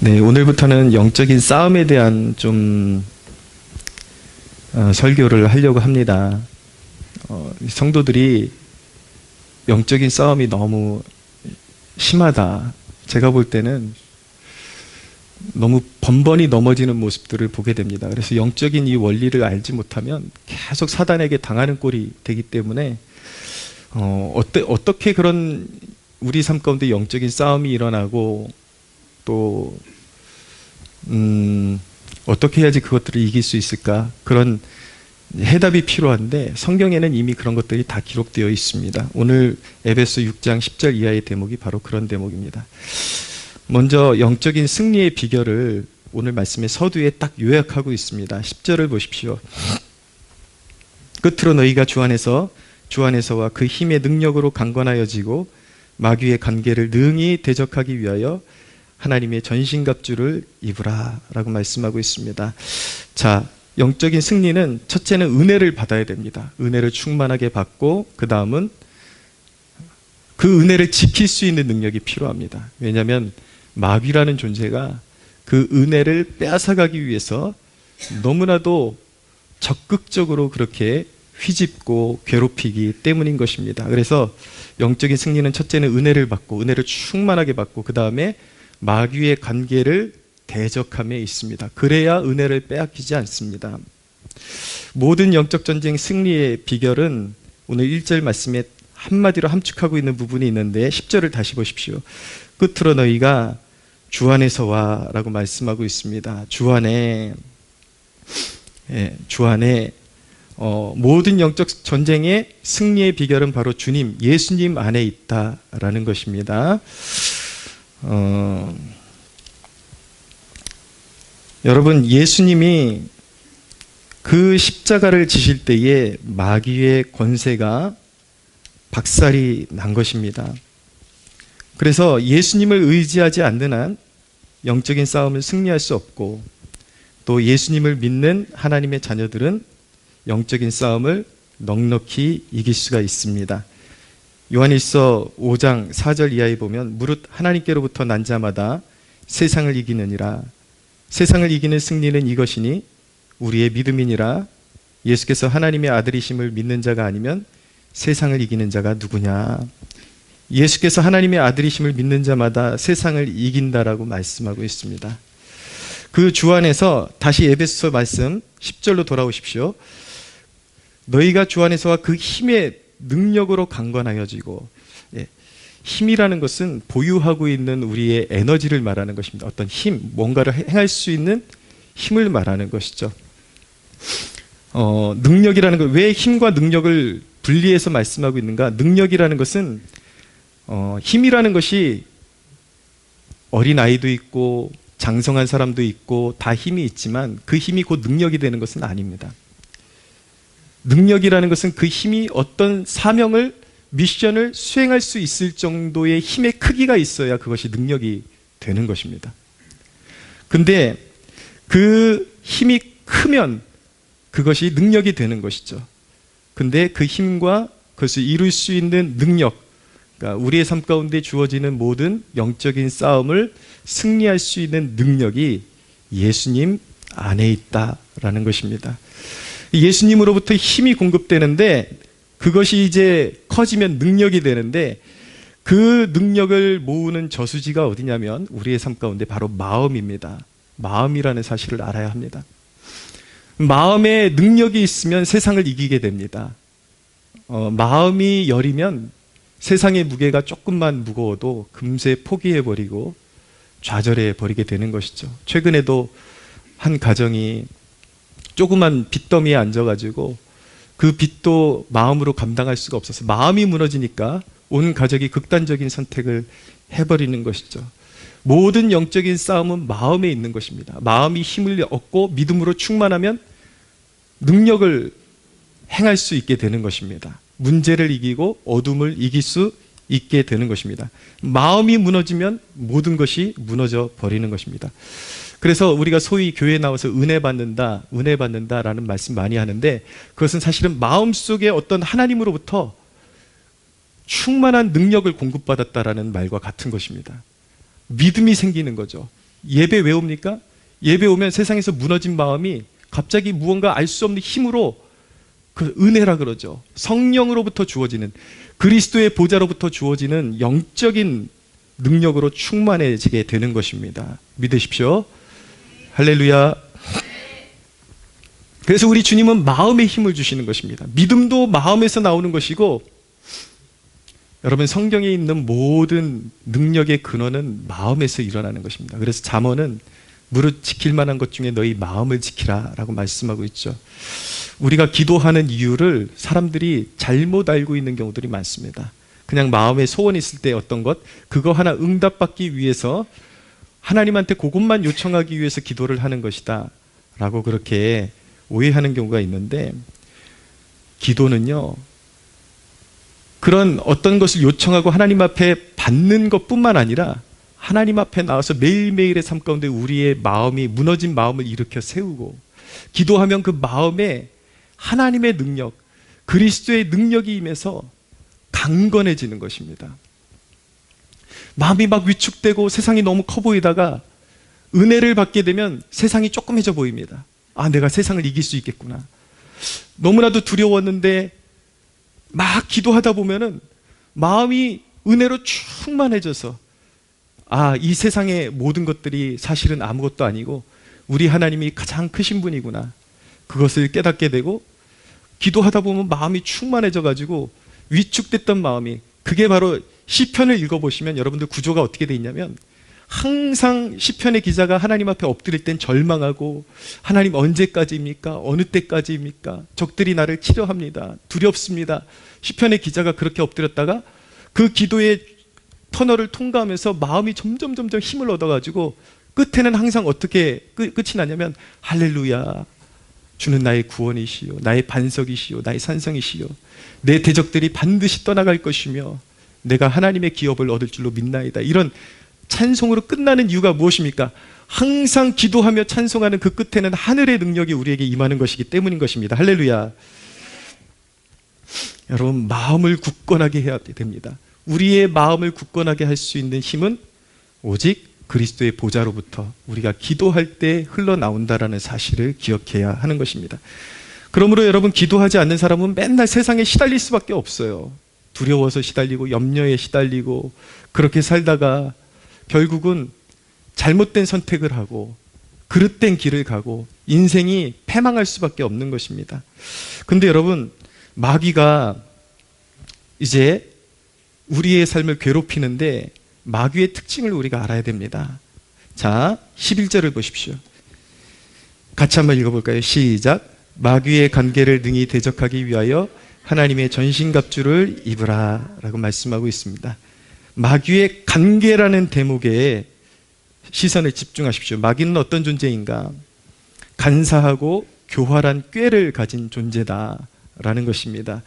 네, 오늘부터는 영적인 싸움에 대한 좀 설교를 하려고 합니다. 성도들이 영적인 싸움이 너무 심하다. 제가 볼 때는 너무 번번이 넘어지는 모습들을 보게 됩니다. 그래서 영적인 이 원리를 알지 못하면 계속 사단에게 당하는 꼴이 되기 때문에 어떻게 그런 우리 삶 가운데 영적인 싸움이 일어나고 또 어떻게 해야지 그것들을 이길 수 있을까? 그런 해답이 필요한데 성경에는 이미 그런 것들이 다 기록되어 있습니다. 오늘 에베소 6장 10절 이하의 대목이 바로 그런 대목입니다. 먼저 영적인 승리의 비결을 오늘 말씀의 서두에 딱 요약하고 있습니다. 10절을 보십시오. 끝으로 너희가 주 안에서와 그 힘의 능력으로 강건하여지고 마귀의 관계를 능히 대적하기 위하여 하나님의 전신갑주를 입으라 라고 말씀하고 있습니다. 자, 영적인 승리는 첫째는 은혜를 받아야 됩니다. 은혜를 충만하게 받고 그 다음은 그 은혜를 지킬 수 있는 능력이 필요합니다. 왜냐하면 마귀라는 존재가 그 은혜를 빼앗아가기 위해서 너무나도 적극적으로 그렇게 휘집고 괴롭히기 때문인 것입니다. 그래서 영적인 승리는 첫째는 은혜를 받고 은혜를 충만하게 받고 그 다음에 마귀의 관계를 대적함에 있습니다. 그래야 은혜를 빼앗기지 않습니다. 모든 영적 전쟁 승리의 비결은 오늘 1절 말씀에 한마디로 함축하고 있는 부분이 있는데 10절을 다시 보십시오. 끝으로 너희가 주 안에서와 라고 말씀하고 있습니다. 주 안에 모든 영적 전쟁의 승리의 비결은 바로 주님, 예수님 안에 있다라는 것입니다. 여러분, 예수님이 그 십자가를 지실 때에 마귀의 권세가 박살이 난 것입니다. 그래서 예수님을 의지하지 않는 한 영적인 싸움을 승리할 수 없고 또 예수님을 믿는 하나님의 자녀들은 영적인 싸움을 넉넉히 이길 수가 있습니다. 요한일서 5장 4절 이하에 보면 무릇 하나님께로부터 난 자마다 세상을 이기느니라. 세상을 이기는 승리는 이것이니 우리의 믿음이니라. 예수께서 하나님의 아들이심을 믿는 자가 아니면 세상을 이기는 자가 누구냐. 예수께서 하나님의 아들이심을 믿는 자마다 세상을 이긴다라고 말씀하고 있습니다. 그 주 안에서 다시 에베소 말씀 10절로 돌아오십시오. 너희가 주 안에서와 그 힘의 능력으로 강건하여지고, 힘이라는 것은 보유하고 있는 우리의 에너지를 말하는 것입니다. 어떤 힘, 뭔가를 행할 수 있는 힘을 말하는 것이죠. 능력이라는 것, 왜 힘과 능력을 분리해서 말씀하고 있는가? 능력이라는 것은 힘이라는 것이 어린아이도 있고 장성한 사람도 있고 다 힘이 있지만 그 힘이 곧 능력이 되는 것은 아닙니다. 능력이라는 것은 그 힘이 어떤 사명을, 미션을 수행할 수 있을 정도의 힘의 크기가 있어야 그것이 능력이 되는 것입니다. 근데 그 힘이 크면 그것이 능력이 되는 것이죠. 근데 그 힘과 그것을 이룰 수 있는 능력, 그러니까 우리의 삶 가운데 주어지는 모든 영적인 싸움을 승리할 수 있는 능력이 예수님 안에 있다라는 것입니다. 예수님으로부터 힘이 공급되는데 그것이 이제 커지면 능력이 되는데 그 능력을 모으는 저수지가 어디냐면 우리의 삶 가운데 바로 마음입니다. 마음이라는 사실을 알아야 합니다. 마음에 능력이 있으면 세상을 이기게 됩니다. 마음이 여리면 세상의 무게가 조금만 무거워도 금세 포기해버리고 좌절해버리게 되는 것이죠. 최근에도 한 가정이 조그만 빚더미에 앉아가지고 그 빚도 마음으로 감당할 수가 없어서 마음이 무너지니까 온 가족이 극단적인 선택을 해버리는 것이죠. 모든 영적인 싸움은 마음에 있는 것입니다. 마음이 힘을 얻고 믿음으로 충만하면 능력을 행할 수 있게 되는 것입니다. 문제를 이기고 어둠을 이길 수 있게 되는 것입니다. 마음이 무너지면 모든 것이 무너져 버리는 것입니다. 그래서 우리가 소위 교회에 나와서 은혜 받는다라는 말씀 많이 하는데 그것은 사실은 마음속에 어떤 하나님으로부터 충만한 능력을 공급받았다라는 말과 같은 것입니다. 믿음이 생기는 거죠. 예배 왜 옵니까? 예배 오면 세상에서 무너진 마음이 갑자기 무언가 알 수 없는 힘으로, 그 은혜라 그러죠. 성령으로부터 주어지는, 그리스도의 보좌로부터 주어지는 영적인 능력으로 충만해지게 되는 것입니다. 믿으십시오. 할렐루야. 그래서 우리 주님은 마음의 힘을 주시는 것입니다. 믿음도 마음에서 나오는 것이고, 여러분 성경에 있는 모든 능력의 근원은 마음에서 일어나는 것입니다. 그래서 잠언은 무릇 지킬 만한 것 중에 너희 마음을 지키라 라고 말씀하고 있죠. 우리가 기도하는 이유를 사람들이 잘못 알고 있는 경우들이 많습니다. 그냥 마음에 소원이 있을 때 어떤 것, 그거 하나 응답받기 위해서 하나님한테 그것만 요청하기 위해서 기도를 하는 것이다 라고 그렇게 오해하는 경우가 있는데, 기도는요, 그런 어떤 것을 요청하고 하나님 앞에 받는 것뿐만 아니라 하나님 앞에 나와서 매일매일의 삶 가운데 우리의 마음이, 무너진 마음을 일으켜 세우고, 기도하면 그 마음에 하나님의 능력, 그리스도의 능력이 임해서 강건해지는 것입니다. 마음이 막 위축되고 세상이 너무 커 보이다가 은혜를 받게 되면 세상이 조그매져 보입니다. 아, 내가 세상을 이길 수 있겠구나. 너무나도 두려웠는데 막 기도하다 보면은 마음이 은혜로 충만해져서, 아, 이 세상의 모든 것들이 사실은 아무것도 아니고 우리 하나님이 가장 크신 분이구나. 그것을 깨닫게 되고, 기도하다 보면 마음이 충만해져 가지고 위축됐던 마음이, 그게 바로 시편을 읽어보시면 여러분들 구조가 어떻게 돼 있냐면, 항상 시편의 기자가 하나님 앞에 엎드릴 땐 절망하고, 하나님 언제까지입니까? 어느 때까지입니까? 적들이 나를 치려합니다. 두렵습니다. 시편의 기자가 그렇게 엎드렸다가 그 기도의 터널을 통과하면서 마음이 점점 힘을 얻어가지고 끝에는 항상 어떻게 끝이 나냐면, 할렐루야, 주는 나의 구원이시요, 나의 반석이시요, 나의 산성이시요, 내 대적들이 반드시 떠나갈 것이며 내가 하나님의 기업을 얻을 줄로 믿나이다. 이런 찬송으로 끝나는 이유가 무엇입니까? 항상 기도하며 찬송하는 그 끝에는 하늘의 능력이 우리에게 임하는 것이기 때문인 것입니다. 할렐루야. 여러분, 마음을 굳건하게 해야 됩니다. 우리의 마음을 굳건하게 할 수 있는 힘은 오직 그리스도의 보좌로부터 우리가 기도할 때 흘러나온다라는 사실을 기억해야 하는 것입니다. 그러므로 여러분, 기도하지 않는 사람은 맨날 세상에 시달릴 수밖에 없어요. 두려워서 시달리고 염려에 시달리고, 그렇게 살다가 결국은 잘못된 선택을 하고 그릇된 길을 가고 인생이 패망할 수밖에 없는 것입니다. 근데 여러분, 마귀가 이제 우리의 삶을 괴롭히는데 마귀의 특징을 우리가 알아야 됩니다. 자, 11절을 보십시오. 같이 한번 읽어볼까요? 시작. 마귀의 관계를 능히 대적하기 위하여 하나님의 전신갑주를 입으라 라고 말씀하고 있습니다. 마귀의 관계라는 대목에 시선을 집중하십시오. 마귀는 어떤 존재인가? 간사하고 교활한 꾀를 가진 존재다라는 것입니다.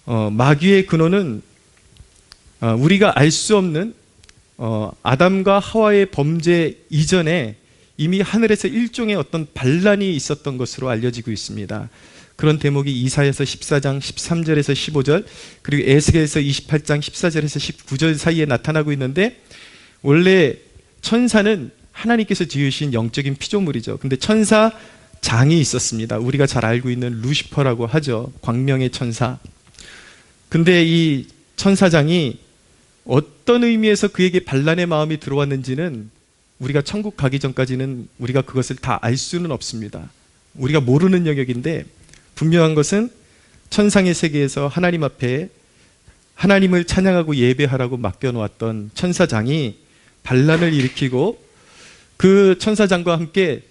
마귀의 근원은 우리가 알 수 없는 아담과 하와의 범죄 이전에 이미 하늘에서 일종의 어떤 반란이 있었던 것으로 알려지고 있습니다. 그런 대목이 이사야서 14장 13절에서 15절, 그리고 에스겔서 28장 14절에서 19절 사이에 나타나고 있는데, 원래 천사는 하나님께서 지으신 영적인 피조물이죠. 근데 천사장이 있었습니다. 우리가 잘 알고 있는 루시퍼라고 하죠. 광명의 천사. 근데 이 천사장이 어떤 의미에서 그에게 반란의 마음이 들어왔는지는 우리가 천국 가기 전까지는 우리가 그것을 다 알 수는 없습니다. 우리가 모르는 영역인데, 분명한 것은 천상의 세계에서 하나님 앞에 하나님을 찬양하고 예배하라고 맡겨놓았던 천사장이 반란을 일으키고, 그 천사장과 함께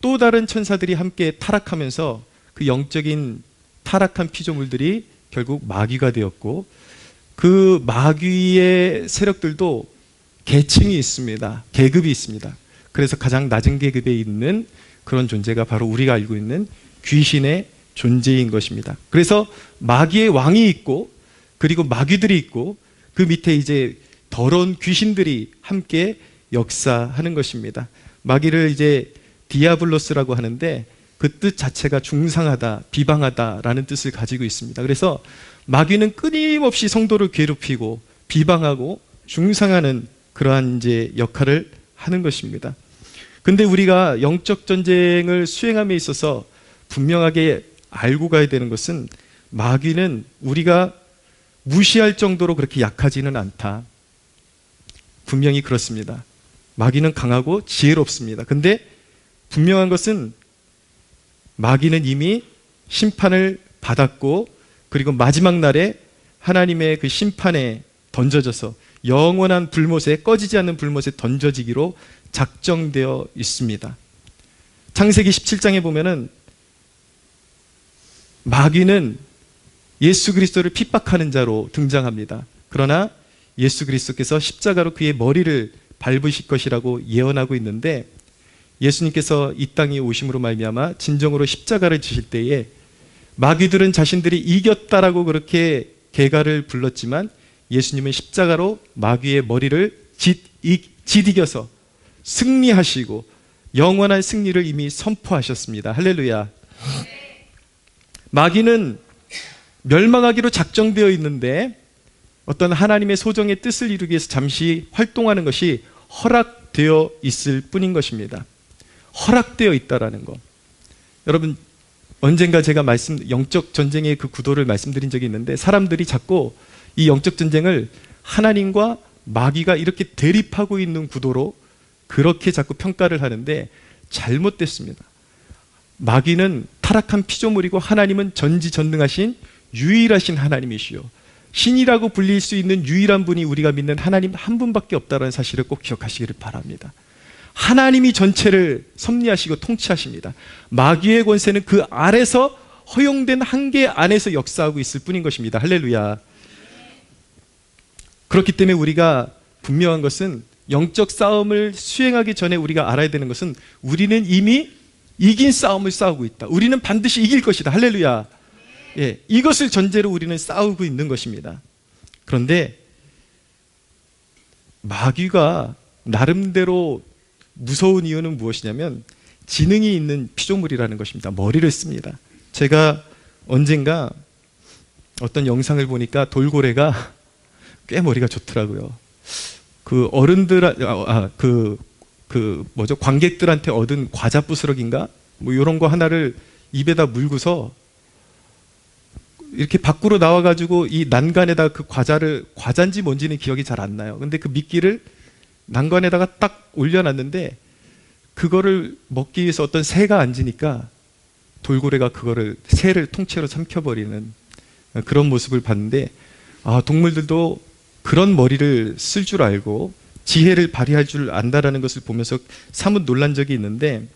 또 다른 천사들이 함께 타락하면서 그 영적인 타락한 피조물들이 결국 마귀가 되었고, 그 마귀의 세력들도 계층이 있습니다. 계급이 있습니다. 그래서 가장 낮은 계급에 있는 그런 존재가 바로 우리가 알고 있는 귀신의 존재인 것입니다. 그래서 마귀의 왕이 있고, 그리고 마귀들이 있고, 그 밑에 이제 더러운 귀신들이 함께 역사하는 것입니다. 마귀를 이제 디아블로스라고 하는데, 그 뜻 자체가 중상하다, 비방하다라는 뜻을 가지고 있습니다. 그래서 마귀는 끊임없이 성도를 괴롭히고 비방하고 중상하는 그러한 이제 역할을 하는 것입니다. 근데 우리가 영적 전쟁을 수행함에 있어서 분명하게 알고 가야 되는 것은 마귀는 우리가 무시할 정도로 그렇게 약하지는 않다. 분명히 그렇습니다. 마귀는 강하고 지혜롭습니다. 근데 분명한 것은 마귀는 이미 심판을 받았고, 그리고 마지막 날에 하나님의 그 심판에 던져져서 영원한 불못에, 꺼지지 않는 불못에 던져지기로 작정되어 있습니다. 창세기 17장에 보면은 마귀는 예수 그리스도를 핍박하는 자로 등장합니다. 그러나 예수 그리스도께서 십자가로 그의 머리를 밟으실 것이라고 예언하고 있는데, 예수님께서 이 땅에 오심으로 말미암아 진정으로 십자가를 지실 때에 마귀들은 자신들이 이겼다라고 그렇게 개가를 불렀지만, 예수님은 십자가로 마귀의 머리를 짓이겨서 승리하시고 영원한 승리를 이미 선포하셨습니다. 할렐루야. 마귀는 멸망하기로 작정되어 있는데 어떤 하나님의 소정의 뜻을 이루기 위해서 잠시 활동하는 것이 허락되어 있을 뿐인 것입니다. 허락되어 있다라는 것. 여러분, 언젠가 제가 영적 전쟁의 그 구도를 말씀드린 적이 있는데, 사람들이 자꾸 이 영적 전쟁을 하나님과 마귀가 이렇게 대립하고 있는 구도로 그렇게 자꾸 평가를 하는데 잘못됐습니다. 마귀는 타락한 피조물이고 하나님은 전지전능하신 유일하신 하나님이시요, 신이라고 불릴 수 있는 유일한 분이 우리가 믿는 하나님 한 분밖에 없다는 사실을 꼭 기억하시기를 바랍니다. 하나님이 전체를 섭리하시고 통치하십니다. 마귀의 권세는 그 아래서 허용된 한계 안에서 역사하고 있을 뿐인 것입니다. 할렐루야. 그렇기 때문에 우리가 분명한 것은, 영적 싸움을 수행하기 전에 우리가 알아야 되는 것은, 우리는 이미 이긴 싸움을 싸우고 있다. 우리는 반드시 이길 것이다. 할렐루야. 예, 이것을 전제로 우리는 싸우고 있는 것입니다. 그런데 마귀가 나름대로 무서운 이유는 무엇이냐면 지능이 있는 피조물이라는 것입니다. 머리를 씁니다. 제가 언젠가 어떤 영상을 보니까 돌고래가 꽤 머리가 좋더라고요. 그 어른들, 관객들한테 얻은 과자 부스러기인가? 뭐 이런 거 하나를 입에다 물고서 이렇게 밖으로 나와가지고 이 난간에다 그 과자인지 뭔지는 기억이 잘 안 나요. 근데 그 미끼를 난간에다가 딱 올려놨는데, 그거를 먹기 위해서 어떤 새가 앉으니까 돌고래가 그거를, 새를 통째로 삼켜버리는 그런 모습을 봤는데, 동물들도 그런 머리를 쓸 줄 알고 지혜를 발휘할 줄 안다라는 것을 보면서 사뭇 놀란 적이 있는데,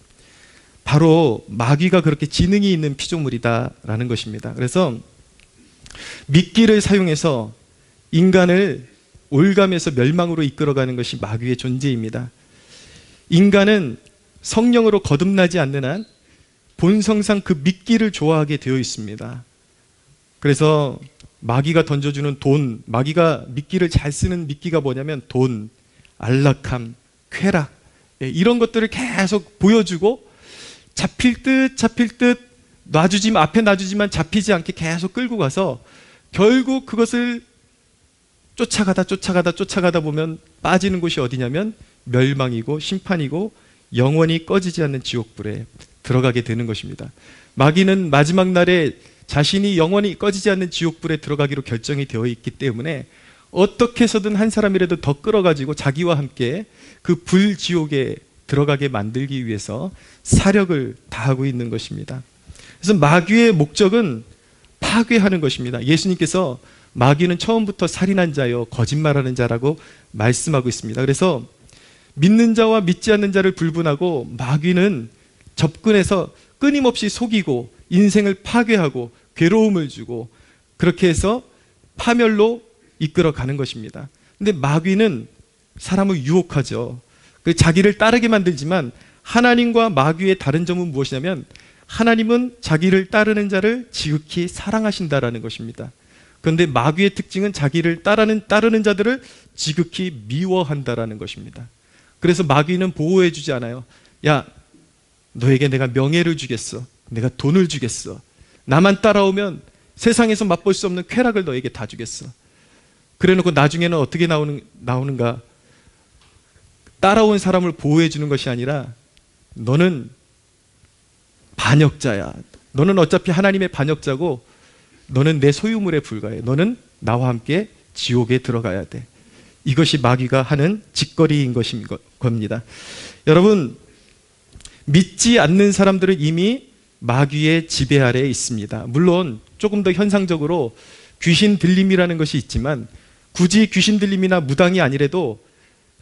바로 마귀가 그렇게 지능이 있는 피조물이다라는 것입니다. 그래서 미끼를 사용해서 인간을 올감에서 멸망으로 이끌어가는 것이 마귀의 존재입니다. 인간은 성령으로 거듭나지 않는 한 본성상 그 미끼를 좋아하게 되어 있습니다. 그래서 마귀가 던져주는 돈, 마귀가 미끼를 잘 쓰는 미끼가 뭐냐면 돈, 안락함, 쾌락, 이런 것들을 계속 보여주고, 잡힐 듯 앞에 놔주지만 잡히지 않게 계속 끌고 가서 결국 그것을 쫓아가다 보면 빠지는 곳이 어디냐면 멸망이고 심판이고 영원히 꺼지지 않는 지옥불에 들어가게 되는 것입니다. 마귀는 마지막 날에 자신이 영원히 꺼지지 않는 지옥불에 들어가기로 결정이 되어 있기 때문에 어떻게 해서든 한 사람이라도 더 끌어가지고 자기와 함께 그 불지옥에 들어가게 만들기 위해서 사력을 다하고 있는 것입니다. 그래서 마귀의 목적은 파괴하는 것입니다. 예수님께서 마귀는 처음부터 살인한 자요 거짓말하는 자라고 말씀하고 있습니다. 그래서 믿는 자와 믿지 않는 자를 불분하고 마귀는 접근해서 끊임없이 속이고 인생을 파괴하고 괴로움을 주고 그렇게 해서 파멸로 이끌어가는 것입니다. 근데 마귀는 사람을 유혹하죠. 자기를 따르게 만들지만 하나님과 마귀의 다른 점은 무엇이냐면 하나님은 자기를 따르는 자를 지극히 사랑하신다라는 것입니다. 그런데 마귀의 특징은 자기를 따르는 자들을 지극히 미워한다라는 것입니다. 그래서 마귀는 보호해주지 않아요. 야, 너에게 내가 명예를 주겠어. 내가 돈을 주겠어. 나만 따라오면 세상에서 맛볼 수 없는 쾌락을 너에게 다 주겠어. 그래놓고 나중에는 어떻게 나오는가? 따라온 사람을 보호해 주는 것이 아니라 너는 반역자야. 너는 어차피 하나님의 반역자고 너는 내 소유물에 불과해. 너는 나와 함께 지옥에 들어가야 돼. 이것이 마귀가 하는 짓거리인 겁니다. 여러분, 믿지 않는 사람들은 이미 마귀의 지배 아래에 있습니다. 물론 조금 더 현상적으로 귀신 들림이라는 것이 있지만 굳이 귀신 들림이나 무당이 아니래도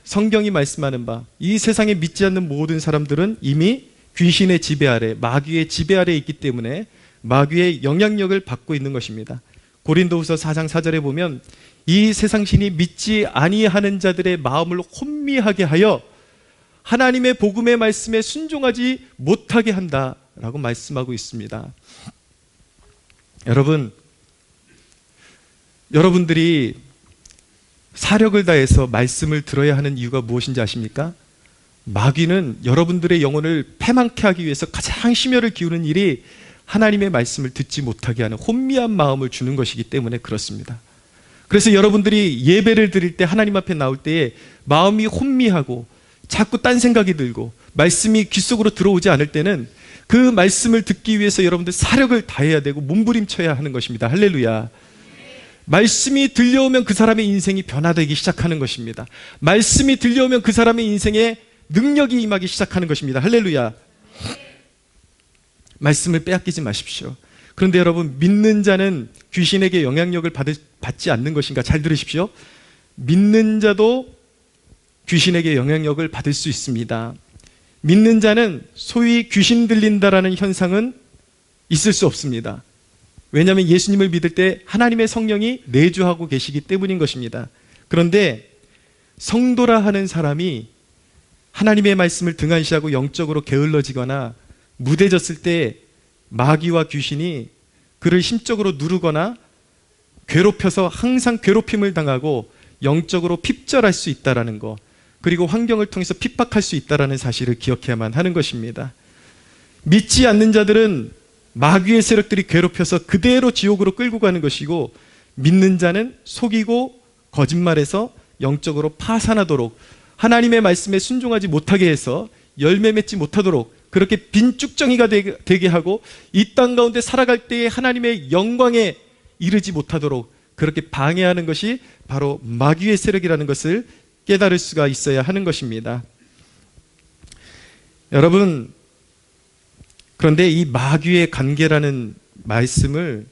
성경이 말씀하는 바 이 세상에 믿지 않는 모든 사람들은 이미 귀신의 지배 아래, 마귀의 지배 아래에 있기 때문에 마귀의 영향력을 받고 있는 것입니다. 고린도후서 4장 4절에 보면 이 세상신이 믿지 아니하는 자들의 마음을 혼미하게 하여 하나님의 복음의 말씀에 순종하지 못하게 한다라고 말씀하고 있습니다. 여러분들이 사력을 다해서 말씀을 들어야 하는 이유가 무엇인지 아십니까? 마귀는 여러분들의 영혼을 패망케 하기 위해서 가장 심혈을 기울이는 일이 하나님의 말씀을 듣지 못하게 하는 혼미한 마음을 주는 것이기 때문에 그렇습니다. 그래서 여러분들이 예배를 드릴 때 하나님 앞에 나올 때에 마음이 혼미하고 자꾸 딴 생각이 들고 말씀이 귀 속으로 들어오지 않을 때는 그 말씀을 듣기 위해서 여러분들 사력을 다해야 되고 몸부림쳐야 하는 것입니다. 할렐루야. 말씀이 들려오면 그 사람의 인생이 변화되기 시작하는 것입니다. 말씀이 들려오면 그 사람의 인생에 능력이 임하기 시작하는 것입니다. 할렐루야. 말씀을 빼앗기지 마십시오. 그런데 여러분, 믿는 자는 귀신에게 영향력을 받지 않는 것인가? 잘 들으십시오. 믿는 자도 귀신에게 영향력을 받을 수 있습니다. 믿는 자는 소위 귀신 들린다라는 현상은 있을 수 없습니다. 왜냐하면 예수님을 믿을 때 하나님의 성령이 내주하고 계시기 때문인 것입니다. 그런데 성도라 하는 사람이 하나님의 말씀을 등한시하고 영적으로 게을러지거나 무뎌졌을 때 마귀와 귀신이 그를 심적으로 누르거나 괴롭혀서 항상 괴롭힘을 당하고 영적으로 핍절할 수 있다는 것, 그리고 환경을 통해서 핍박할 수 있다는 사실을 기억해야만 하는 것입니다. 믿지 않는 자들은 마귀의 세력들이 괴롭혀서 그대로 지옥으로 끌고 가는 것이고, 믿는 자는 속이고 거짓말해서 영적으로 파산하도록, 하나님의 말씀에 순종하지 못하게 해서 열매 맺지 못하도록 그렇게 빈쭉정이가 되게 하고 이 땅 가운데 살아갈 때에 하나님의 영광에 이르지 못하도록 그렇게 방해하는 것이 바로 마귀의 세력이라는 것을 깨달을 수가 있어야 하는 것입니다. 여러분, 그런데 이 마귀의 관계라는 말씀을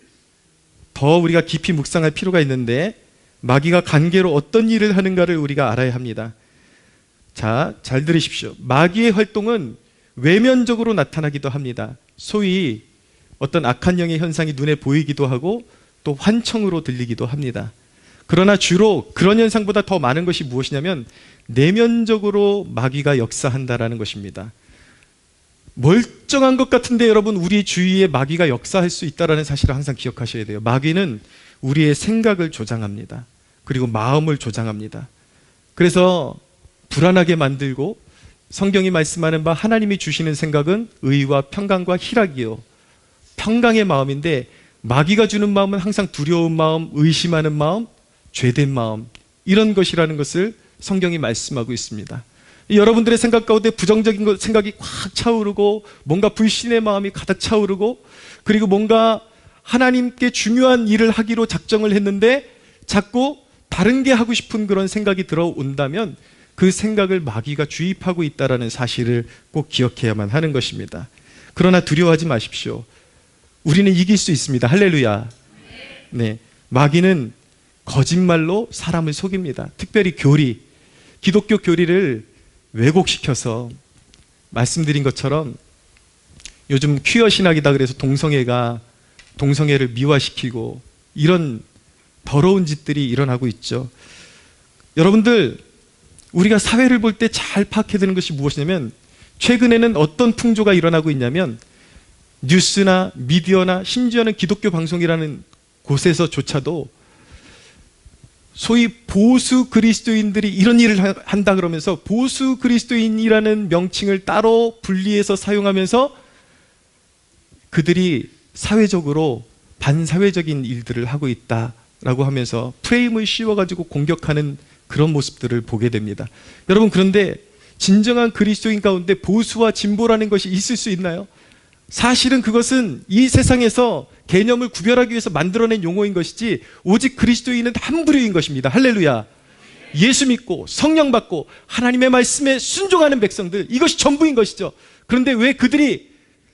더 우리가 깊이 묵상할 필요가 있는데, 마귀가 관계로 어떤 일을 하는가를 우리가 알아야 합니다. 자, 잘 들으십시오. 마귀의 활동은 외면적으로 나타나기도 합니다. 소위 어떤 악한 영의 현상이 눈에 보이기도 하고 또 환청으로 들리기도 합니다. 그러나 주로 그런 현상보다 더 많은 것이 무엇이냐면 내면적으로 마귀가 역사한다라는 것입니다. 멀쩡한 것 같은데 여러분, 우리 주위에 마귀가 역사할 수 있다는 사실을 항상 기억하셔야 돼요. 마귀는 우리의 생각을 조장합니다. 그리고 마음을 조장합니다. 그래서 불안하게 만들고, 성경이 말씀하는 바 하나님이 주시는 생각은 의와 평강과 희락이요, 평강의 마음인데 마귀가 주는 마음은 항상 두려운 마음, 의심하는 마음, 죄된 마음, 이런 것이라는 것을 성경이 말씀하고 있습니다. 여러분들의 생각 가운데 부정적인 생각이 꽉 차오르고 뭔가 불신의 마음이 가득 차오르고, 그리고 뭔가 하나님께 중요한 일을 하기로 작정을 했는데 자꾸 다른 게 하고 싶은 그런 생각이 들어온다면 그 생각을 마귀가 주입하고 있다는 사실을 꼭 기억해야만 하는 것입니다. 그러나 두려워하지 마십시오. 우리는 이길 수 있습니다. 할렐루야. 네, 마귀는 거짓말로 사람을 속입니다. 특별히 교리, 기독교 교리를 왜곡시켜서, 말씀드린 것처럼 요즘 퀴어 신학이다 그래서 동성애를 미화시키고 이런 더러운 짓들이 일어나고 있죠. 여러분들, 우리가 사회를 볼 때 잘 파악해야 되는 것이 무엇이냐면, 최근에는 어떤 풍조가 일어나고 있냐면 뉴스나 미디어나 심지어는 기독교 방송이라는 곳에서조차도 소위 보수 그리스도인들이 이런 일을 한다 그러면서 보수 그리스도인이라는 명칭을 따로 분리해서 사용하면서 그들이 사회적으로 반사회적인 일들을 하고 있다라고 하면서 프레임을 씌워가지고 공격하는 그런 모습들을 보게 됩니다. 여러분, 그런데 진정한 그리스도인 가운데 보수와 진보라는 것이 있을 수 있나요? 사실은 그것은 이 세상에서 개념을 구별하기 위해서 만들어낸 용어인 것이지 오직 그리스도인은 한 부류인 것입니다. 할렐루야. 예수 믿고 성령 받고 하나님의 말씀에 순종하는 백성들, 이것이 전부인 것이죠. 그런데 왜 그들이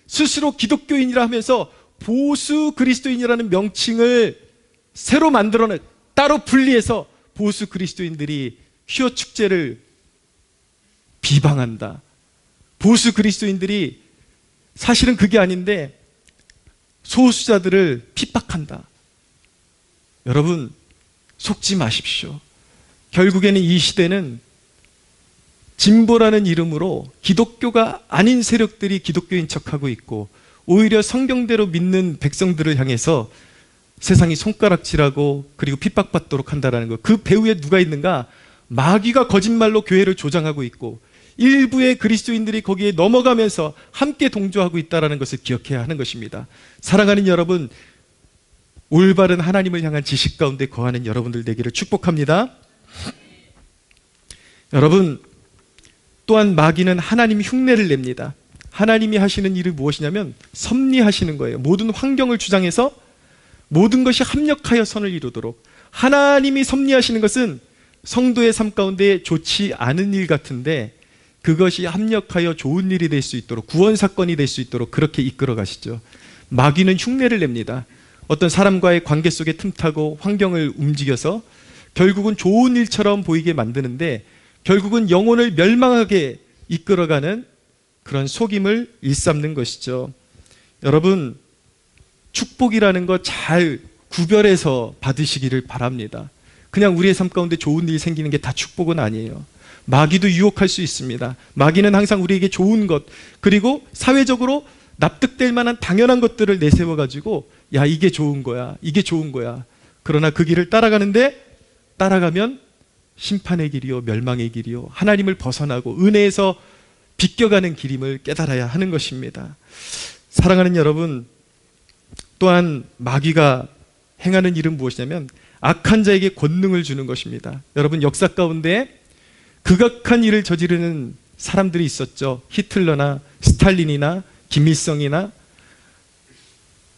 스스로 기독교인이라 하면서 보수 그리스도인이라는 명칭을 새로 만들어내 따로 분리해서 보수 그리스도인들이 휘어 축제를 비방한다. 보수 그리스도인들이 사실은 그게 아닌데 소수자들을 핍박한다. 여러분, 속지 마십시오. 결국에는 이 시대는 진보라는 이름으로 기독교가 아닌 세력들이 기독교인 척하고 있고, 오히려 성경대로 믿는 백성들을 향해서 세상이 손가락질하고 그리고 핍박받도록 한다는 것. 그 배후에 누가 있는가? 마귀가 거짓말로 교회를 조장하고 있고 일부의 그리스도인들이 거기에 넘어가면서 함께 동조하고 있다는 것을 기억해야 하는 것입니다. 사랑하는 여러분, 올바른 하나님을 향한 지식 가운데 거하는 여러분들 되기를 축복합니다. 여러분, 또한 마귀는 하나님 흉내를 냅니다. 하나님이 하시는 일이 무엇이냐면 섭리하시는 거예요. 모든 환경을 주장해서 모든 것이 합력하여 선을 이루도록. 하나님이 섭리하시는 것은 성도의 삶 가운데 좋지 않은 일 같은데 그것이 합력하여 좋은 일이 될 수 있도록, 구원 사건이 될 수 있도록 그렇게 이끌어 가시죠. 마귀는 흉내를 냅니다. 어떤 사람과의 관계 속에 틈타고 환경을 움직여서 결국은 좋은 일처럼 보이게 만드는데 결국은 영혼을 멸망하게 이끌어가는 그런 속임을 일삼는 것이죠. 여러분, 축복이라는 거 잘 구별해서 받으시기를 바랍니다. 그냥 우리의 삶 가운데 좋은 일이 생기는 게 다 축복은 아니에요. 마귀도 유혹할 수 있습니다. 마귀는 항상 우리에게 좋은 것, 그리고 사회적으로 납득될 만한 당연한 것들을 내세워가지고 야, 이게 좋은 거야, 이게 좋은 거야. 그러나 그 길을 따라가면 심판의 길이요 멸망의 길이요 하나님을 벗어나고 은혜에서 비껴가는 길임을 깨달아야 하는 것입니다. 사랑하는 여러분, 또한 마귀가 행하는 일은 무엇이냐면 악한 자에게 권능을 주는 것입니다. 여러분, 역사 가운데 극악한 일을 저지르는 사람들이 있었죠. 히틀러나 스탈린이나 김일성이나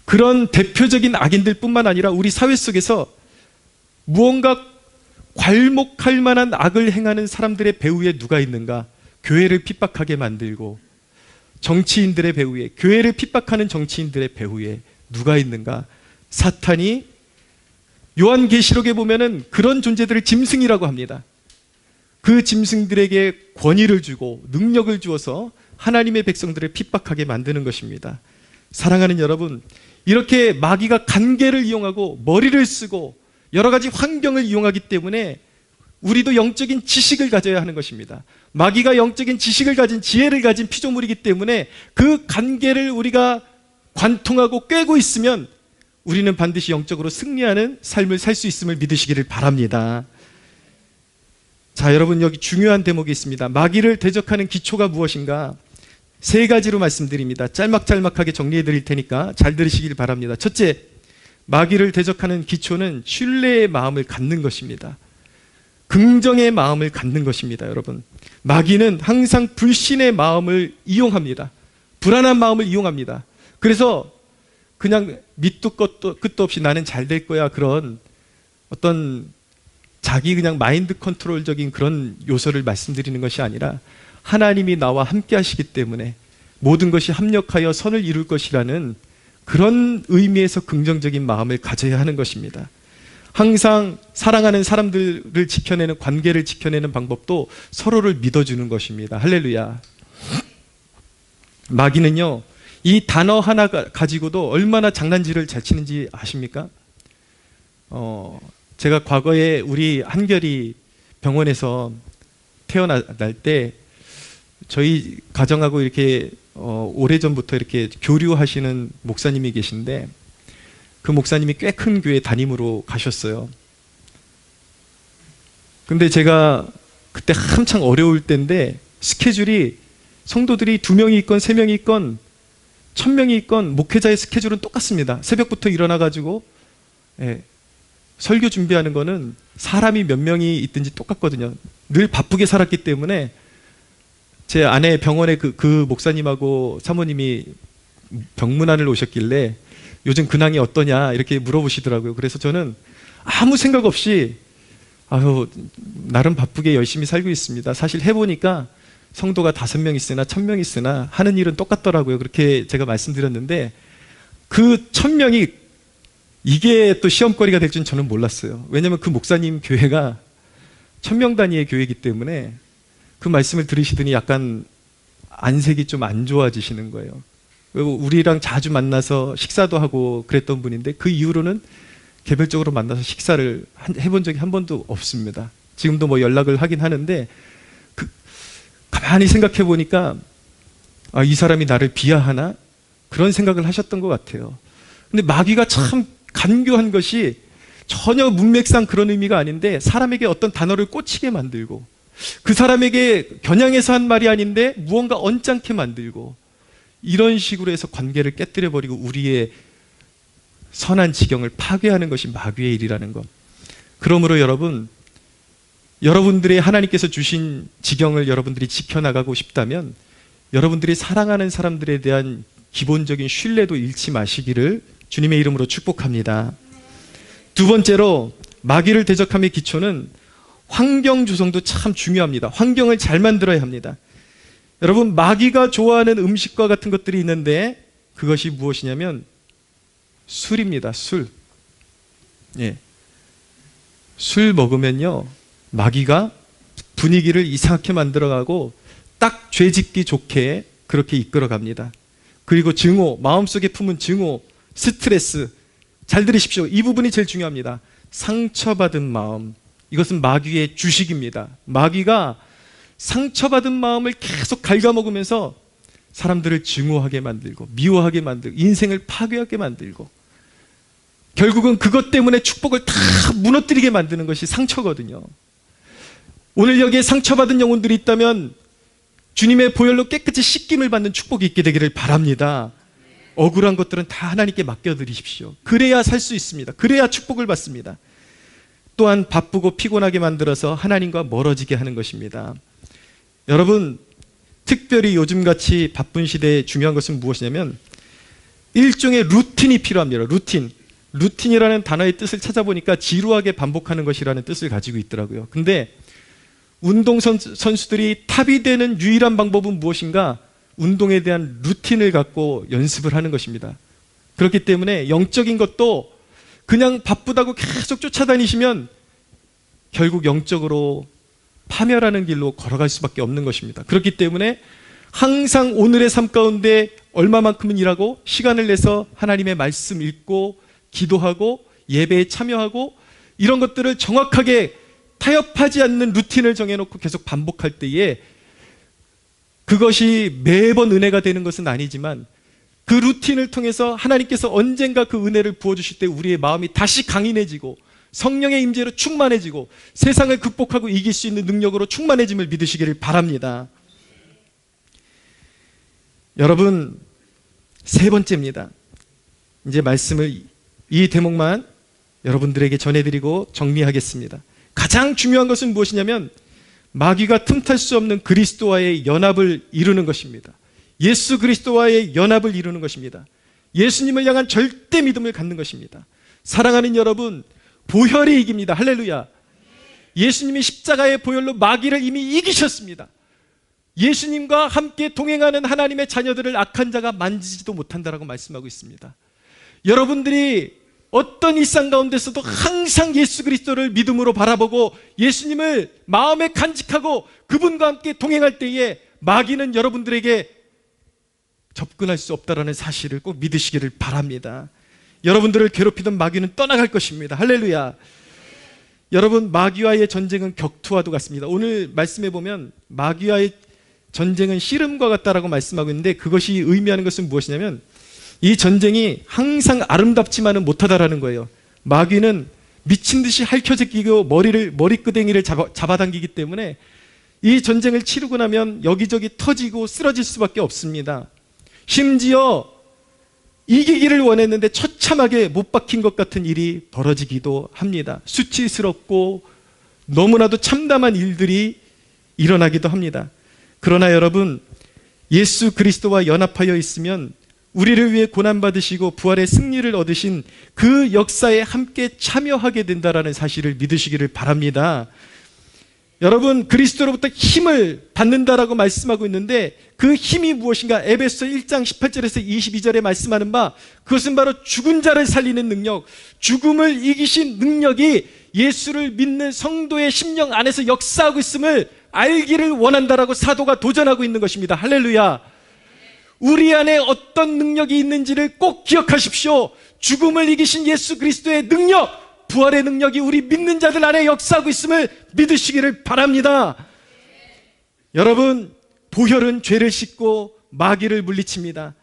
그런 대표적인 악인들 뿐만 아니라 우리 사회 속에서 무언가 괄목할 만한 악을 행하는 사람들의 배후에 누가 있는가? 교회를 핍박하게 만들고 정치인들의 배후에, 교회를 핍박하는 정치인들의 배후에 누가 있는가? 사탄이 요한계시록에 보면은 그런 존재들을 짐승이라고 합니다. 그 짐승들에게 권위를 주고 능력을 주어서 하나님의 백성들을 핍박하게 만드는 것입니다. 사랑하는 여러분, 이렇게 마귀가 간계를 이용하고 머리를 쓰고 여러 가지 환경을 이용하기 때문에 우리도 영적인 지식을 가져야 하는 것입니다. 마귀가 영적인 지식을 가진, 지혜를 가진 피조물이기 때문에 그 간계를 우리가 관통하고 꿰고 있으면 우리는 반드시 영적으로 승리하는 삶을 살 수 있음을 믿으시기를 바랍니다. 자, 여러분, 여기 중요한 대목이 있습니다. 마귀를 대적하는 기초가 무엇인가? 세 가지로 말씀드립니다. 짤막짤막하게 정리해 드릴 테니까 잘 들으시길 바랍니다. 첫째, 마귀를 대적하는 기초는 신뢰의 마음을 갖는 것입니다. 긍정의 마음을 갖는 것입니다. 여러분, 마귀는 항상 불신의 마음을 이용합니다. 불안한 마음을 이용합니다. 그래서 그냥 밑도 끝도 없이 나는 잘 될 거야, 그런 어떤 자기 그냥 마인드 컨트롤적인 그런 요소를 말씀드리는 것이 아니라 하나님이 나와 함께 하시기 때문에 모든 것이 합력하여 선을 이룰 것이라는 그런 의미에서 긍정적인 마음을 가져야 하는 것입니다. 항상 사랑하는 사람들을 지켜내는, 관계를 지켜내는 방법도 서로를 믿어주는 것입니다. 할렐루야. 마귀는요, 이 단어 하나 가지고도 얼마나 장난질을 잘 치는지 아십니까? 제가 과거에 우리 한결이 병원에서 태어날 때 저희 가정하고 이렇게 오래전부터 이렇게 교류하시는 목사님이 계신데 그 목사님이 꽤 큰 교회 담임으로 가셨어요. 근데 제가 그때 한창 어려울 때인데 스케줄이 성도들이 2명이 있건 3명이 있건 1000명이 있건 목회자의 스케줄은 똑같습니다. 새벽부터 일어나가지고 설교 준비하는 거는 사람이 몇 명이 있든지 똑같거든요. 늘 바쁘게 살았기 때문에 제 아내 병원에 그 목사님하고 사모님이 병문안을 오셨길래 요즘 근황이 어떠냐 이렇게 물어보시더라고요. 그래서 저는 아무 생각 없이 아유, 나름 바쁘게 열심히 살고 있습니다. 사실 해보니까 성도가 5명 있으나 1000명 있으나 하는 일은 똑같더라고요. 그렇게 제가 말씀드렸는데 그 1000명이 이게 또 시험거리가 될 줄은 저는 몰랐어요. 왜냐하면 그 목사님 교회가 1000명 단위의 교회이기 때문에 그 말씀을 들으시더니 약간 안색이 좀 안 좋아지시는 거예요. 우리랑 자주 만나서 식사도 하고 그랬던 분인데 그 이후로는 개별적으로 만나서 식사를 해본 적이 한 번도 없습니다. 지금도 뭐 연락을 하긴 하는데 가만히 생각해 보니까 이 사람이 나를 비하하나? 그런 생각을 하셨던 것 같아요. 근데 마귀가 참 간교한 것이 전혀 문맥상 그런 의미가 아닌데 사람에게 어떤 단어를 꽂히게 만들고 그 사람에게 겨냥해서 한 말이 아닌데 무언가 언짢게 만들고 이런 식으로 해서 관계를 깨뜨려버리고 우리의 선한 지경을 파괴하는 것이 마귀의 일이라는 것. 그러므로 여러분들의 하나님께서 주신 지경을 여러분들이 지켜나가고 싶다면 여러분들이 사랑하는 사람들에 대한 기본적인 신뢰도 잃지 마시기를 주님의 이름으로 축복합니다. 두 번째로 마귀를 대적함의 기초는 환경 조성도 참 중요합니다. 환경을 잘 만들어야 합니다. 여러분, 마귀가 좋아하는 음식과 같은 것들이 있는데 그것이 무엇이냐면 술입니다. 술. 예. 술 먹으면요 마귀가 분위기를 이상하게 만들어가고 딱 죄짓기 좋게 그렇게 이끌어갑니다. 그리고 증오, 마음속에 품은 증오, 스트레스. 잘 들으십시오. 이 부분이 제일 중요합니다. 상처받은 마음, 이것은 마귀의 주식입니다. 마귀가 상처받은 마음을 계속 갉아먹으면서 사람들을 증오하게 만들고 미워하게 만들고 인생을 파괴하게 만들고 결국은 그것 때문에 축복을 다 무너뜨리게 만드는 것이 상처거든요. 오늘 여기에 상처받은 영혼들이 있다면 주님의 보혈로 깨끗이 씻김을 받는 축복이 있게 되기를 바랍니다. 억울한 것들은 다 하나님께 맡겨드리십시오. 그래야 살 수 있습니다. 그래야 축복을 받습니다. 또한 바쁘고 피곤하게 만들어서 하나님과 멀어지게 하는 것입니다. 여러분, 특별히 요즘같이 바쁜 시대에 중요한 것은 무엇이냐면 일종의 루틴이 필요합니다. 루틴이라는 단어의 뜻을 찾아보니까 지루하게 반복하는 것이라는 뜻을 가지고 있더라고요. 근데 운동선수들이 탑이 되는 유일한 방법은 무엇인가? 운동에 대한 루틴을 갖고 연습을 하는 것입니다. 그렇기 때문에 영적인 것도 그냥 바쁘다고 계속 쫓아다니시면 결국 영적으로 파멸하는 길로 걸어갈 수밖에 없는 것입니다. 그렇기 때문에 항상 오늘의 삶 가운데 얼마만큼은 일하고 시간을 내서 하나님의 말씀 읽고 기도하고 예배에 참여하고 이런 것들을 정확하게 타협하지 않는 루틴을 정해놓고 계속 반복할 때에 그것이 매번 은혜가 되는 것은 아니지만 그 루틴을 통해서 하나님께서 언젠가 그 은혜를 부어주실 때 우리의 마음이 다시 강인해지고 성령의 임재로 충만해지고 세상을 극복하고 이길 수 있는 능력으로 충만해짐을 믿으시기를 바랍니다. 여러분, 세 번째입니다. 이제 말씀을 이 대목만 여러분들에게 전해드리고 정리하겠습니다. 가장 중요한 것은 무엇이냐면 마귀가 틈탈 수 없는 그리스도와의 연합을 이루는 것입니다. 예수 그리스도와의 연합을 이루는 것입니다. 예수님을 향한 절대 믿음을 갖는 것입니다. 사랑하는 여러분, 보혈이 이깁니다. 할렐루야. 예수님이 십자가의 보혈로 마귀를 이미 이기셨습니다. 예수님과 함께 동행하는 하나님의 자녀들을 악한 자가 만지지도 못한다라고 말씀하고 있습니다. 여러분들이 어떤 일상 가운데서도 항상 예수 그리스도를 믿음으로 바라보고 예수님을 마음에 간직하고 그분과 함께 동행할 때에 마귀는 여러분들에게 접근할 수 없다는 사실을 꼭 믿으시기를 바랍니다. 여러분들을 괴롭히던 마귀는 떠나갈 것입니다. 할렐루야. 여러분, 마귀와의 전쟁은 격투와도 같습니다. 오늘 말씀해 보면 마귀와의 전쟁은 씨름과 같다라고 말씀하고 있는데 그것이 의미하는 것은 무엇이냐면 이 전쟁이 항상 아름답지만은 못하다라는 거예요. 마귀는 미친 듯이 핥혀제끼고 머리끄댕이를 잡아당기기 때문에 이 전쟁을 치르고 나면 여기저기 터지고 쓰러질 수밖에 없습니다. 심지어 이기기를 원했는데 처참하게 못 박힌 것 같은 일이 벌어지기도 합니다. 수치스럽고 너무나도 참담한 일들이 일어나기도 합니다. 그러나 여러분, 예수 그리스도와 연합하여 있으면 우리를 위해 고난받으시고 부활의 승리를 얻으신 그 역사에 함께 참여하게 된다라는 사실을 믿으시기를 바랍니다. 여러분, 그리스도로부터 힘을 받는다라고 말씀하고 있는데 그 힘이 무엇인가? 에베소 1장 18절에서 22절에 말씀하는 바, 그것은 바로 죽은 자를 살리는 능력, 죽음을 이기신 능력이 예수를 믿는 성도의 심령 안에서 역사하고 있음을 알기를 원한다라고 사도가 도전하고 있는 것입니다. 할렐루야. 우리 안에 어떤 능력이 있는지를 꼭 기억하십시오. 죽음을 이기신 예수 그리스도의 능력, 부활의 능력이 우리 믿는 자들 안에 역사하고 있음을 믿으시기를 바랍니다. 여러분, 보혈은 죄를 씻고 마귀를 물리칩니다.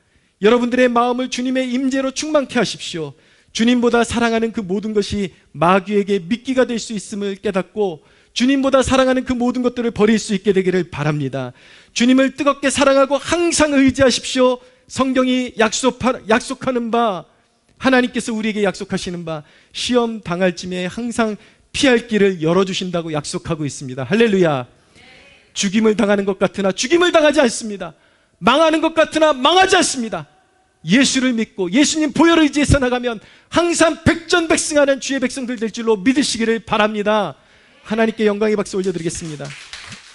여러분들의 마음을 주님의 임재로 충만케 하십시오. 주님보다 사랑하는 그 모든 것이 마귀에게 미끼가 될 수 있음을 깨닫고 주님보다 사랑하는 그 모든 것들을 버릴 수 있게 되기를 바랍니다. 주님을 뜨겁게 사랑하고 항상 의지하십시오. 성경이 약속하는 바, 하나님께서 우리에게 약속하시는 바, 시험 당할 쯤에 항상 피할 길을 열어주신다고 약속하고 있습니다. 할렐루야. 죽임을 당하는 것 같으나 죽임을 당하지 않습니다. 망하는 것 같으나 망하지 않습니다. 예수를 믿고 예수님 보혈을 의지해서 나가면 항상 백전백승하는 주의 백성들 될 줄로 믿으시기를 바랍니다. 하나님께 영광의 박수 올려드리겠습니다.